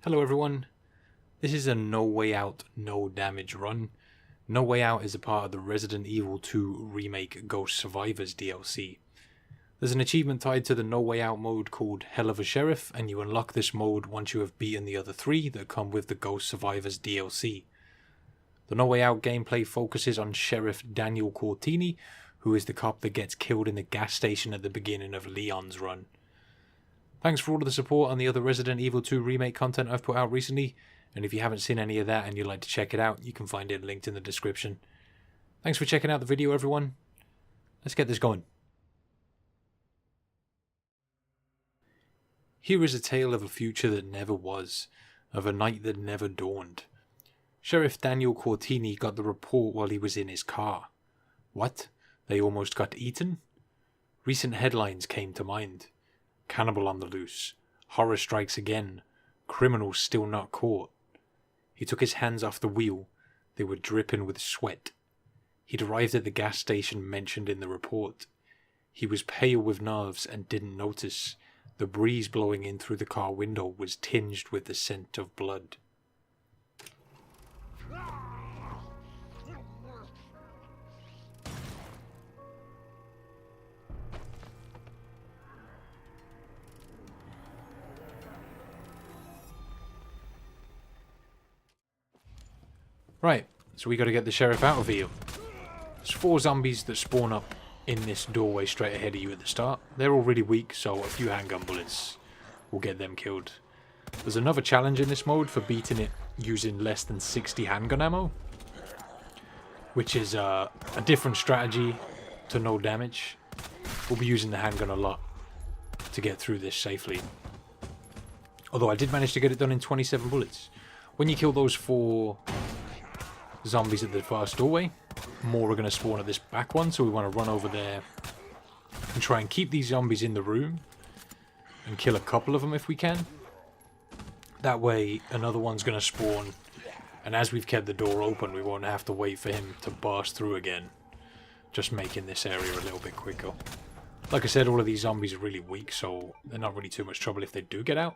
Hello everyone, this is a No Way Out, No Damage run. No Way Out is a part of the Resident Evil 2 Remake Ghost Survivors DLC. There's an achievement tied to the No Way Out mode called Hell of a Sheriff, and you unlock this mode once you have beaten the other three that come with the Ghost Survivors DLC. The No Way Out gameplay focuses on Sheriff Daniel Cortini, who is the cop that gets killed in the gas station at the beginning of Leon's run. Thanks for all of the support on the other Resident Evil 2 Remake content I've put out recently, and if you haven't seen any of that and you'd like to check it out, you can find it linked in the description. Thanks for checking out the video, everyone. Let's get this going. Here is a tale of a future that never was, of a night that never dawned. Sheriff Daniel Cortini got the report while he was in his car. What? They almost got eaten? Recent headlines came to mind. Cannibal on the loose. Horror strikes again. Criminals still not caught. He took his hands off the wheel. They were dripping with sweat. He'd arrived at the gas station mentioned in the report. He was pale with nerves and didn't notice. The breeze blowing in through the car window was tinged with the scent of blood. Right, so we got to get the sheriff out of here. There's 4 zombies that spawn up in this doorway straight ahead of you at the start. They're all really weak, so a few handgun bullets will get them killed. There's another challenge in this mode for beating it using less than 60 handgun ammo, which is a different strategy to no damage. We'll be using the handgun a lot to get through this safely. Although I did manage to get it done in 27 bullets. When you kill those 4 zombies at the first doorway, more are going to spawn at this back one, so we want to run over there and try and keep these zombies in the room and kill a couple of them if we can. That way another one's going to spawn, and as we've kept the door open we won't have to wait for him to burst through again, just making this area a little bit quicker. Like I said, all of these zombies are really weak, so they're not really too much trouble if they do get out.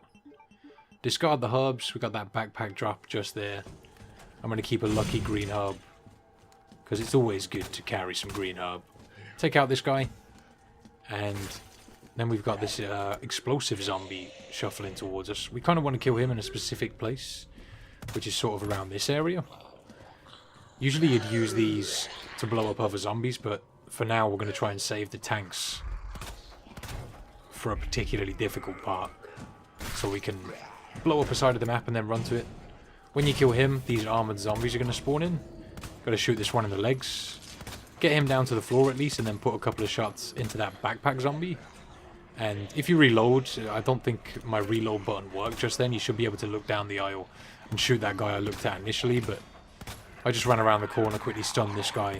Discard the herbs. We got that backpack drop just there. I'm going to keep a lucky green herb, because it's always good to carry some green herb. Take out this guy, and then we've got this explosive zombie shuffling towards us. We kind of want to kill him in a specific place, which is sort of around this area. Usually you'd use these to blow up other zombies, but for now we're going to try and save the tanks for a particularly difficult part, so we can blow up a side of the map and then run to it. When you kill him, these armoured zombies are going to spawn in. Got to shoot this one in the legs. Get him down to the floor at least, and then put a couple of shots into that backpack zombie. And if you reload, I don't think my reload button worked just then. You should be able to look down the aisle and shoot that guy I looked at initially, but I just ran around the corner, quickly stunned this guy.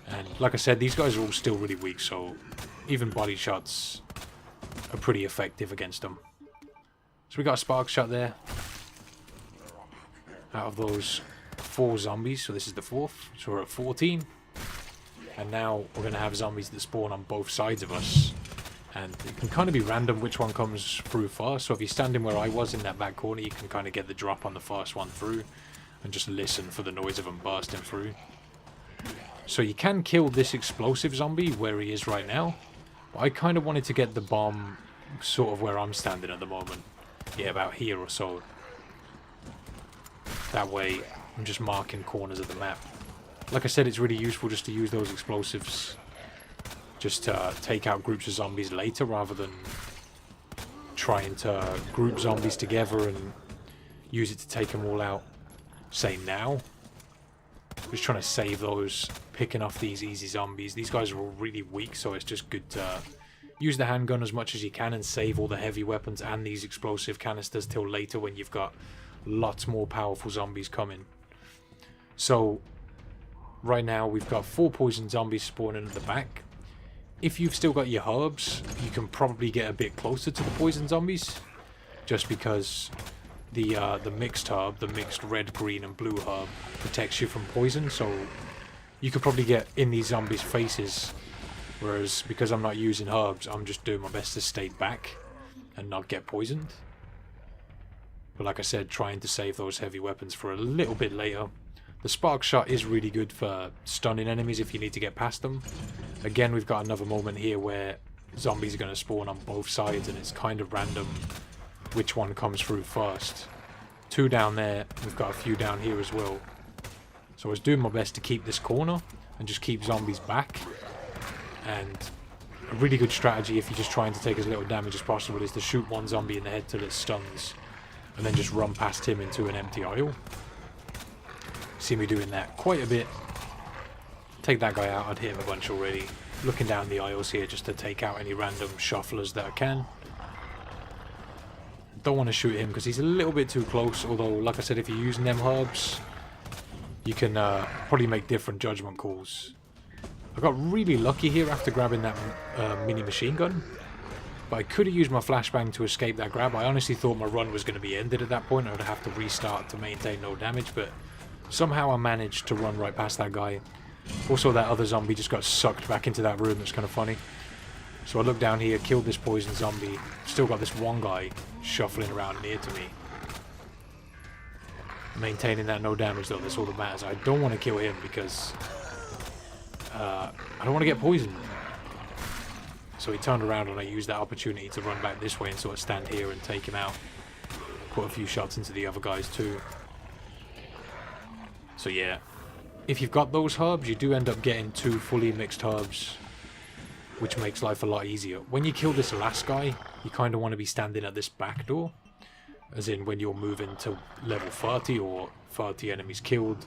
And like I said, these guys are all still really weak, so even body shots are pretty effective against them. So we got a spark shot there out of those 4 zombies, so this is the 4th, so we're at 14. And now we're going to have zombies that spawn on both sides of us, and it can kind of be random which one comes through first. So if you're standing where I was in that back corner, you can kind of get the drop on the first one through and just listen for the noise of them bursting through. So you can kill this explosive zombie where he is right now, but I kind of wanted to get the bomb sort of where I'm standing at the moment. Yeah, about here or so. That way I'm just marking corners of the map. Like I said, it's really useful just to use those explosives just to take out groups of zombies later, rather than trying to group zombies together and use it to take them all out, say now. Just trying to save those, picking off these easy zombies. These guys are all really weak, so it's just good to use the handgun as much as you can and save all the heavy weapons and these explosive canisters till later when you've got lots more powerful zombies coming. So right now we've got 4 poison zombies spawning at the back. If you've still got your herbs, you can probably get a bit closer to the poison zombies, just because the mixed herb, the mixed red, green and blue herb, protects you from poison, so you could probably get in these zombies' faces. Whereas because I'm not using herbs, I'm just doing my best to stay back and not get poisoned. But like I said, trying to save those heavy weapons for a little bit later. The spark shot is really good for stunning enemies if you need to get past them. Again, we've got another moment here where zombies are going to spawn on both sides, and it's kind of random which one comes through first. 2 down there, we've got a few down here as well. So I was doing my best to keep this corner and just keep zombies back. And a really good strategy if you're just trying to take as little damage as possible is to shoot one zombie in the head till it stuns, and then just run past him into an empty aisle. See me doing that quite a bit. Take that guy out, I'd hit him a bunch already. Looking down the aisles here just to take out any random shufflers that I can. Don't want to shoot him because he's a little bit too close, although like I said, if you're using them herbs, you can probably make different judgment calls. I got really lucky here after grabbing that mini machine gun, but I could have used my flashbang to escape that grab. I honestly thought my run was going to be ended at that point. I would have to restart to maintain no damage, but somehow I managed to run right past that guy. Also, that other zombie just got sucked back into that room. That's kind of funny. So I look down here, killed this poison zombie. Still got this one guy shuffling around near to me. Maintaining that no damage though, that's all that matters. I don't want to kill him because I don't want to get poisoned. So he turned around and I used that opportunity to run back this way and sort of stand here and take him out. Put a few shots into the other guys too. So yeah, if you've got those herbs, you do end up getting 2 fully mixed herbs, which makes life a lot easier. When you kill this last guy, you kind of want to be standing at this back door, as in when you're moving to level 30 or 30 enemies killed.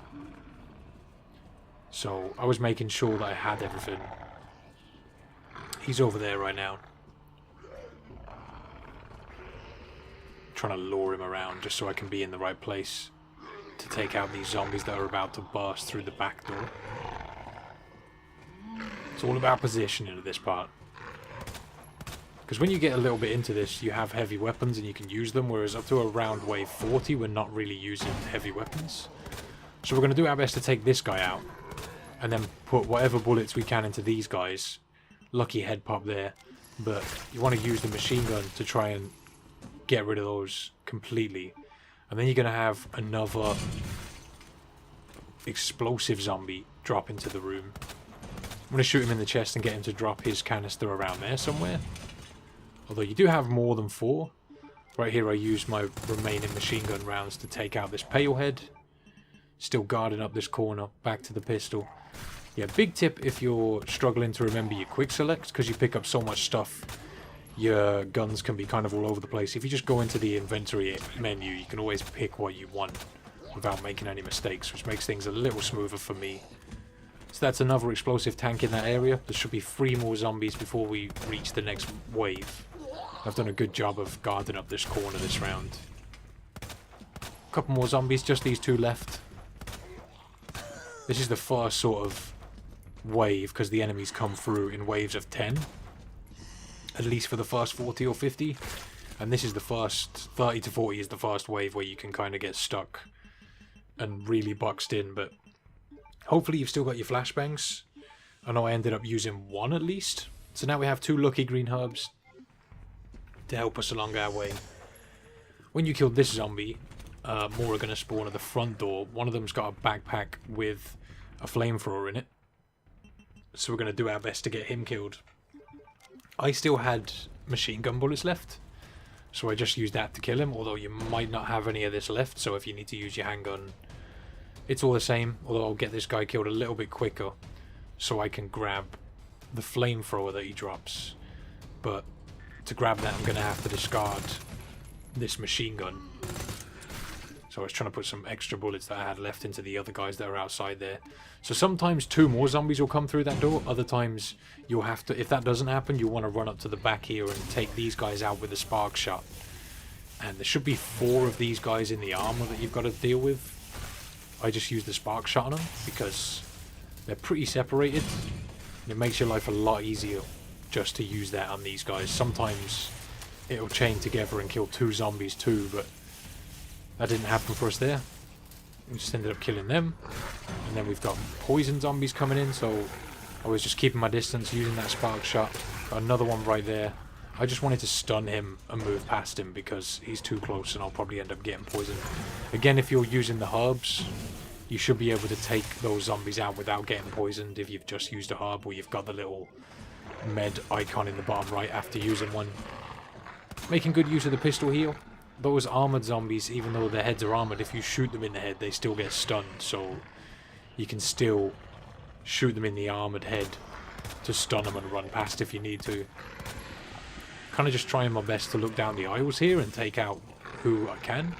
So I was making sure that I had everything. He's over there right now. Trying to lure him around just so I can be in the right place to take out these zombies that are about to burst through the back door. It's all about positioning at this part. Because when you get a little bit into this, you have heavy weapons and you can use them, whereas up to around wave 40, we're not really using heavy weapons. So we're going to do our best to take this guy out, and then put whatever bullets we can into these guys. Lucky head pop there, but you want to use the machine gun to try and get rid of those completely. And then you're going to have another explosive zombie drop into the room. I'm going to shoot him in the chest and get him to drop his canister around there somewhere. Although you do have more than 4. Right here I used my remaining machine gun rounds to take out this pale head. Still guarding up this corner. Back to the pistol. Yeah, big tip if you're struggling to remember your quick select, because you pick up so much stuff. Your guns can be kind of all over the place. If you just go into the inventory menu, you can always pick what you want without making any mistakes, which makes things a little smoother for me. So that's another explosive tank in that area. There should be 3 more zombies before we reach the next wave. I've done a good job of guarding up this corner this round. A couple more zombies, just these 2 left. This is the first sort of wave, because the enemies come through in waves of 10. At least for the first 40 or 50. And this is the first, 30 to 40 is the first wave where you can kind of get stuck and really boxed in. But hopefully you've still got your flashbangs. I know I ended up using 1 at least. So now we have 2 lucky green herbs to help us along our way. When you killed this zombie, more are going to spawn at the front door. One of them's got a backpack with a flamethrower in it. So we're going to do our best to get him killed. I still had machine gun bullets left, so I just used that to kill him, although you might not have any of this left, so if you need to use your handgun, it's all the same, although I'll get this guy killed a little bit quicker, so I can grab the flamethrower that he drops. But to grab that, I'm going to have to discard this machine gun. So I was trying to put some extra bullets that I had left into the other guys that are outside there. So sometimes 2 more zombies will come through that door. Other times you'll have to, if that doesn't happen, you'll want to run up to the back here and take these guys out with a spark shot. And there should be 4 of these guys in the armor that you've got to deal with. I just used the spark shot on them because they're pretty separated. And it makes your life a lot easier just to use that on these guys. Sometimes it'll chain together and kill 2 zombies too, but that didn't happen for us there. We just ended up killing them. And then we've got poison zombies coming in, so I was just keeping my distance, using that spark shot. Got another one right there. I just wanted to stun him and move past him because he's too close and I'll probably end up getting poisoned. Again, if you're using the herbs, you should be able to take those zombies out without getting poisoned if you've just used a herb or you've got the little med icon in the bottom right after using one. Making good use of the pistol heal. Those armored zombies, even though their heads are armored, if you shoot them in the head, they still get stunned. So you can still shoot them in the armored head to stun them and run past if you need to. Kind of just trying my best to look down the aisles here and take out who I can.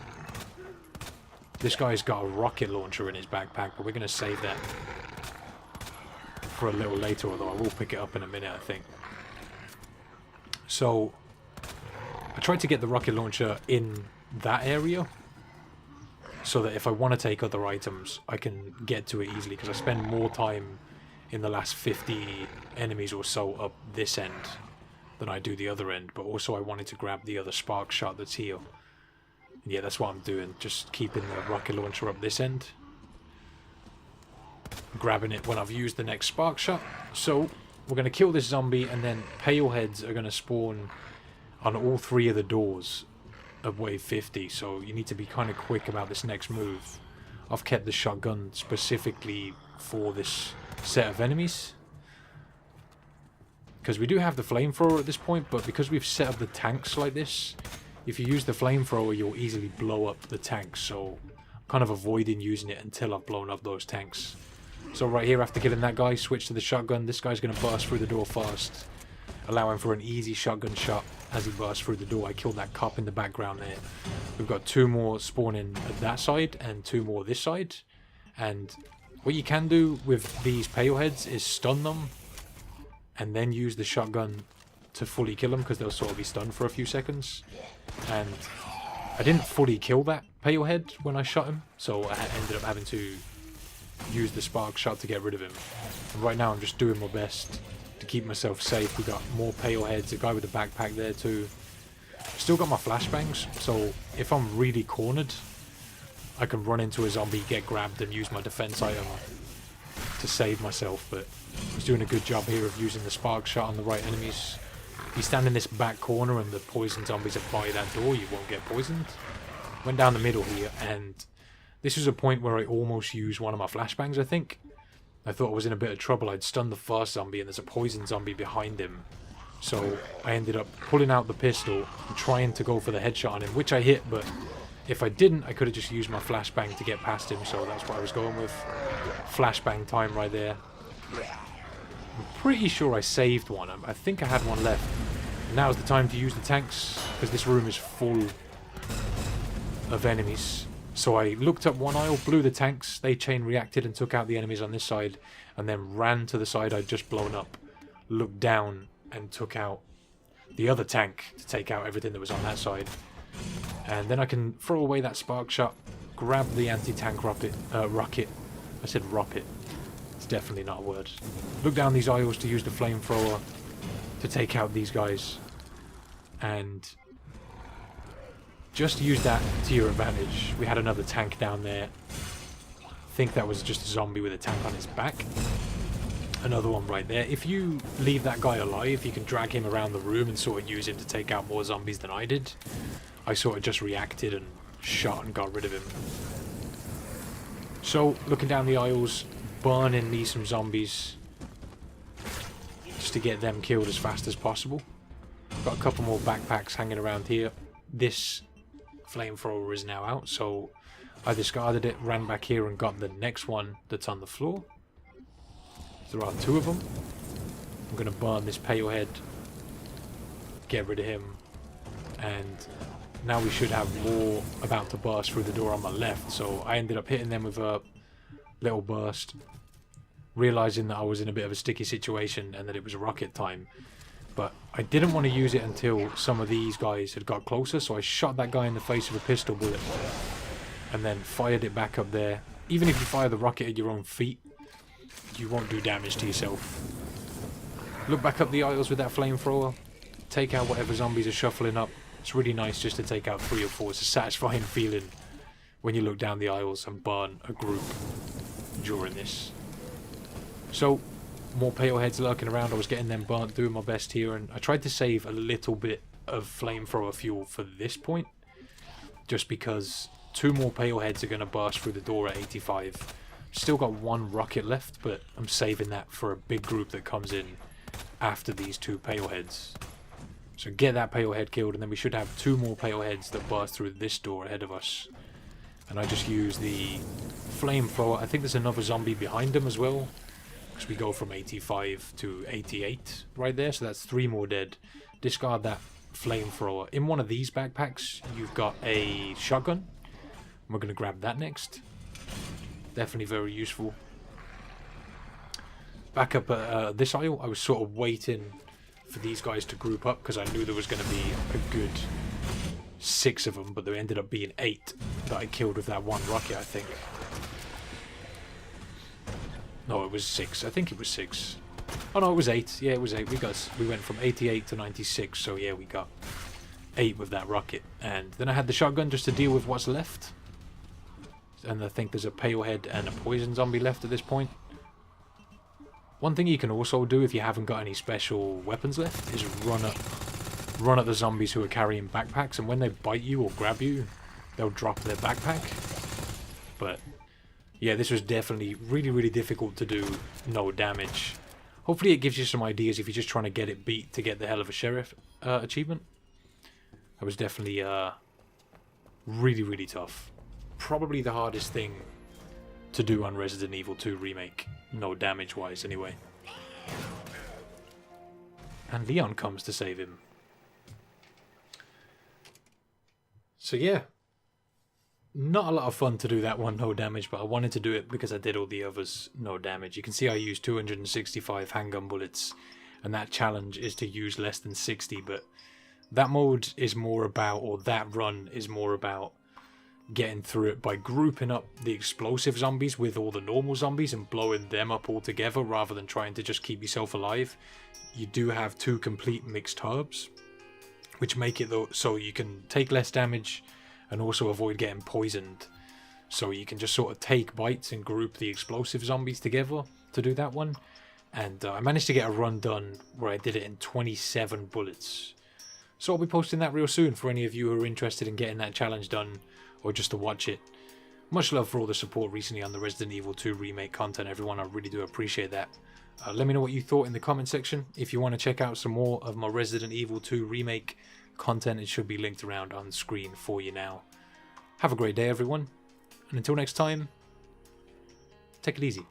This guy's got a rocket launcher in his backpack, but we're going to save that for a little later, although I will pick it up in a minute, I think. So I tried to get the rocket launcher in that area so that if I want to take other items, I can get to it easily, because I spend more time in the last 50 enemies or so up this end than I do the other end. But also I wanted to grab the other spark shot that's here. And yeah, that's what I'm doing, just keeping the rocket launcher up this end, grabbing it when I've used the next spark shot. So we're going to kill this zombie, and then pale heads are going to spawn on all 3 of the doors of wave 50, so you need to be kind of quick about this next move. I've kept the shotgun specifically for this set of enemies, because we do have the flamethrower at this point, but because we've set up the tanks like this, if you use the flamethrower you'll easily blow up the tanks, so I'm kind of avoiding using it until I've blown up those tanks. So right here, after killing that guy, switch to the shotgun. This guy's going to burst through the door first, allowing for an easy shotgun shot as he bursts through the door. I killed that cop in the background there. We've got 2 more spawning at that side and 2 more this side. And what you can do with these pale heads is stun them and then use the shotgun to fully kill them, because they'll sort of be stunned for a few seconds. And I didn't fully kill that pale head when I shot him, so I ended up having to use the spark shot to get rid of him. And right now I'm just doing my best to keep myself safe. We got more pale heads, a guy with a backpack there too. Still got my flashbangs, so if I'm really cornered, I can run into a zombie, get grabbed, and use my defense item to save myself. But he's doing a good job here of using the spark shot on the right enemies. If you stand in this back corner and the poison zombies are by that door, you won't get poisoned. Went down the middle here, and this was a point where I almost used one of my flashbangs, I think. I thought I was in a bit of trouble. I'd stunned the first zombie and there's a poison zombie behind him. So I ended up pulling out the pistol and trying to go for the headshot on him, which I hit, but if I didn't, I could have just used my flashbang to get past him, so that's what I was going with. Flashbang time right there. I'm pretty sure I saved one. I think I had one left. Now's the time to use the tanks, because this room is full of enemies. So I looked up one aisle, blew the tanks, they chain reacted and took out the enemies on this side, and then ran to the side I'd just blown up, looked down and took out the other tank to take out everything that was on that side. And then I can throw away that spark shot, grab the anti-tank rocket. I said rocket. It's definitely not a word. Look down these aisles to use the flamethrower to take out these guys, and just use that to your advantage. We had another tank down there. I think that was just a zombie with a tank on his back. Another one right there. If you leave that guy alive, you can drag him around the room and sort of use him to take out more zombies than I did. I sort of just reacted and shot and got rid of him. So, looking down the aisles, burning me some zombies just to get them killed as fast as possible. Got a couple more backpacks hanging around here. This flamethrower is now out, so I discarded it, ran back here and got the next one that's on the floor. There are 2 of them. I'm going to burn this pale head, get rid of him, and now we should have more about to burst through the door on my left. So I ended up hitting them with a little burst, realizing that I was in a bit of a sticky situation and that it was rocket time. But I didn't want to use it until some of these guys had got closer, so I shot that guy in the face with a pistol bullet and then fired it back up there. Even if you fire the rocket at your own feet, you won't do damage to yourself. Look back up the aisles with that flamethrower, take out whatever zombies are shuffling up. It's really nice just to take out 3 or 4. It's a satisfying feeling when you look down the aisles and burn a group during this. So more pale heads lurking around. I was getting them burnt, doing my best here, and I tried to save a little bit of flamethrower fuel for this point, just because 2 more pale heads are going to burst through the door at 85. Still got 1 rocket left, but I'm saving that for a big group that comes in after these 2 pale heads. So get that pale head killed, and then we should have 2 more pale heads that burst through this door ahead of us. And I just use the flamethrower. I think there's another zombie behind them as well, because we go from 85 to 88 right there, so that's 3 more dead. Discard that flamethrower. In one of these backpacks, you've got a shotgun. We're going to grab that next. Definitely very useful. Back up at this aisle, I was sort of waiting for these guys to group up because I knew there was going to be a good 6 of them, but there ended up being 8 that I killed with that 1 rocket, I think. No, it was 6. I think it was 6. Oh no, it was 8. Yeah, it was 8. We went from 88 to 96, so yeah, we got 8 with that rocket. And then I had the shotgun just to deal with what's left. And I think there's a pale head and a poison zombie left at this point. One thing you can also do if you haven't got any special weapons left is run at the zombies who are carrying backpacks, and when they bite you or grab you, they'll drop their backpack. But yeah, this was definitely really difficult to do no damage. Hopefully it gives you some ideas if you're just trying to get it beat to get the Hell of a Sheriff achievement. That was definitely really tough. Probably the hardest thing to do on Resident Evil 2 Remake, no damage wise anyway. And Leon comes to save him. So yeah, not a lot of fun to do that one no damage, but I wanted to do it because I did all the others no damage. You can see I used 265 handgun bullets, and that challenge is to use less than 60, but that mode is more about, or that run is more about, getting through it by grouping up the explosive zombies with all the normal zombies and blowing them up all together rather than trying to just keep yourself alive. You do have 2 complete mixed herbs, which make it so you can take less damage and also avoid getting poisoned. So you can just sort of take bites and group the explosive zombies together to do that one. And I managed to get a run done where I did it in 27 bullets. So I'll be posting that real soon for any of you who are interested in getting that challenge done, or just to watch it. Much love for all the support recently on the Resident Evil 2 Remake content, everyone. I really do appreciate that. Let me know what you thought in the comment section. If you want to check out some more of my Resident Evil 2 Remake content, it should be linked around on screen for you now. Have a great day, everyone. And until next time, take it easy.